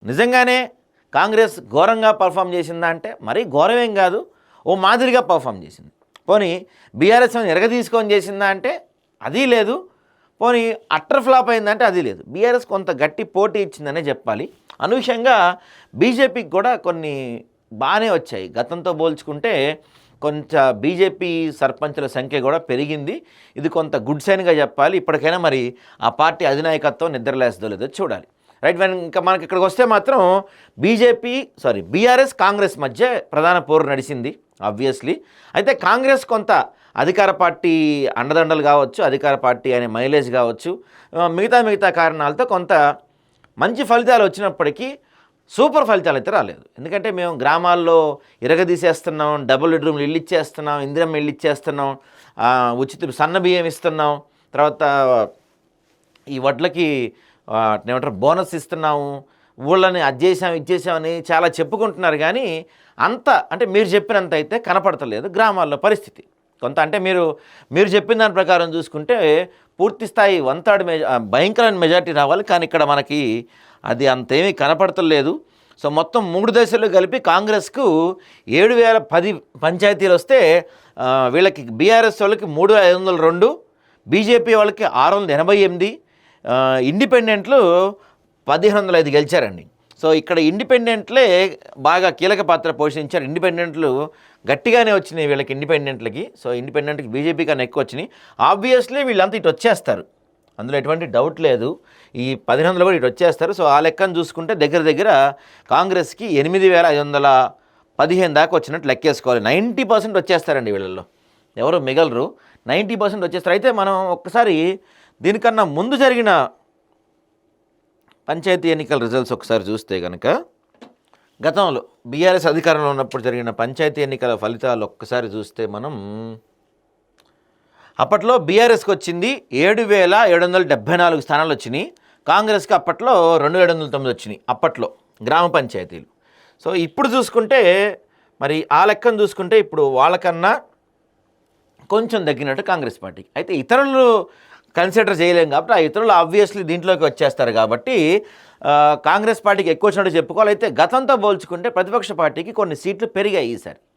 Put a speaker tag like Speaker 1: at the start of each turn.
Speaker 1: నిజంగానే కాంగ్రెస్ ఘోరంగా పర్ఫామ్ చేసిందా అంటే మరీ ఘోరమేం కాదు, ఓ మాదిరిగా పర్ఫామ్ చేసింది. పోనీ బీఆర్ఎస్ ఎరగదీసుకొని చేసిందా అంటే అది లేదు. పోనీ అట్టర్ ఫ్లాప్ అయిందంటే అది లేదు. బీఆర్ఎస్ కొంత గట్టి పోటీ ఇచ్చిందనే చెప్పాలి. అనూహ్యంగా బీజేపీకి కూడా కొన్ని బాగానే వచ్చాయి. గతంతో పోల్చుకుంటే కొంచెం బీజేపీ సర్పంచుల సంఖ్య కూడా పెరిగింది. ఇది కొంత గుడ్ సైన్గా చెప్పాలి. ఇప్పటికైనా మరి ఆ పార్టీ అధినాయకత్వం నిద్రలేస్తుందో లేదో చూడాలి. రైట్. ఇంకా మనకి ఇక్కడికి వస్తే మాత్రం బీఆర్ఎస్ కాంగ్రెస్ మధ్య ప్రధాన పోరు నడిచింది ఆబ్వియస్లీ. అయితే కాంగ్రెస్ కొంత అధికార పార్టీ అండదండలు కావచ్చు, అధికార పార్టీ అనే మైలేజ్ కావచ్చు, మిగతా కారణాలతో కొంత మంచి ఫలితాలు వచ్చినప్పటికీ సూపర్ ఫలితాలు అయితే రాలేదు. ఎందుకంటే మేము గ్రామాల్లో ఇరగదీసేస్తున్నాం, డబుల్ బెడ్రూమ్లు ఇల్లు ఇచ్చేస్తున్నాం, ఇందిరమ్మ ఇల్లు ఇచ్చేస్తున్నాం, ఉచిత సన్న బియ్యం ఇస్తున్నాం, తర్వాత ఈ వడ్లకి ఏమంటారు బోనస్ ఇస్తున్నాము, ఊళ్ళని అది చేసాం ఇది చేసామని చాలా చెప్పుకుంటున్నారు. కానీ అంత అంటే మీరు చెప్పినంత అయితే కనపడతలేదు గ్రామాల్లో పరిస్థితి. కొంత అంటే మీరు చెప్పిన దాని ప్రకారం చూసుకుంటే పూర్తి స్థాయి భయంకరమైన మెజార్టీ రావాలి. కానీ ఇక్కడ మనకి అది అంతేమీ కనపడతలేదు. సో మొత్తం 3 దశలు కలిపి కాంగ్రెస్కు 7,010 పంచాయతీలు వస్తే వీళ్ళకి బీఆర్ఎస్ వాళ్ళకి 3,502, బీజేపీ వాళ్ళకి 688, ఇండిపెండెంట్లు 1,505 గెలిచారండి. సో ఇక్కడ ఇండిపెండెంట్లే బాగా కీలక పాత్ర పోషించారు. ఇండిపెండెంట్లు గట్టిగానే వచ్చినాయి వీళ్ళకి ఇండిపెండెంట్లకి. సో ఇండిపెండెంట్కి బీజేపీ కన్నా ఎక్కువ వచ్చినాయి. ఆబ్వియస్లీ వీళ్ళంతా ఇటు వచ్చేస్తారు, అందులో ఎటువంటి డౌట్ లేదు. ఈ 1,500 కూడా ఇటు వచ్చేస్తారు. సో ఆ లెక్కను చూసుకుంటే దగ్గర కాంగ్రెస్కి 8,515 దాకా వచ్చినట్టు లెక్కేసుకోవాలి. 90% వచ్చేస్తారండి వీళ్ళల్లో, ఎవరు మిగలరు. 90% వచ్చేస్తారు. అయితే మనం ఒక్కసారి దీనికన్నా ముందు జరిగిన పంచాయతీ ఎన్నికల రిజల్ట్స్ ఒకసారి చూస్తే కనుక గతంలో బీఆర్ఎస్ అధికారంలో ఉన్నప్పుడు జరిగిన పంచాయతీ ఎన్నికల ఫలితాలు ఒక్కసారి చూస్తే మనం అప్పట్లో బీఆర్ఎస్కి వచ్చింది 7,774 స్థానాలు వచ్చినాయి. కాంగ్రెస్కి అప్పట్లో 2,709 వచ్చినాయి అప్పట్లో గ్రామ పంచాయతీలు. సో ఇప్పుడు చూసుకుంటే మరి ఆ లెక్కను చూసుకుంటే ఇప్పుడు వాళ్ళకన్నా కొంచెం తగ్గినట్టు కాంగ్రెస్ పార్టీకి. అయితే ఇతరులు కన్సిడర్ చేయలేం కాబట్టి ఆ ఇతరులు ఆబ్వియస్లీ దీంట్లోకి వచ్చేస్తారు. కాబట్టి కాంగ్రెస్ పార్టీకి ఎక్కువ వచ్చినట్టు చెప్పుకోవాలి. అయితే గతంతో పోల్చుకుంటే ప్రతిపక్ష పార్టీకి కొన్ని సీట్లు పెరిగాయి ఈసారి.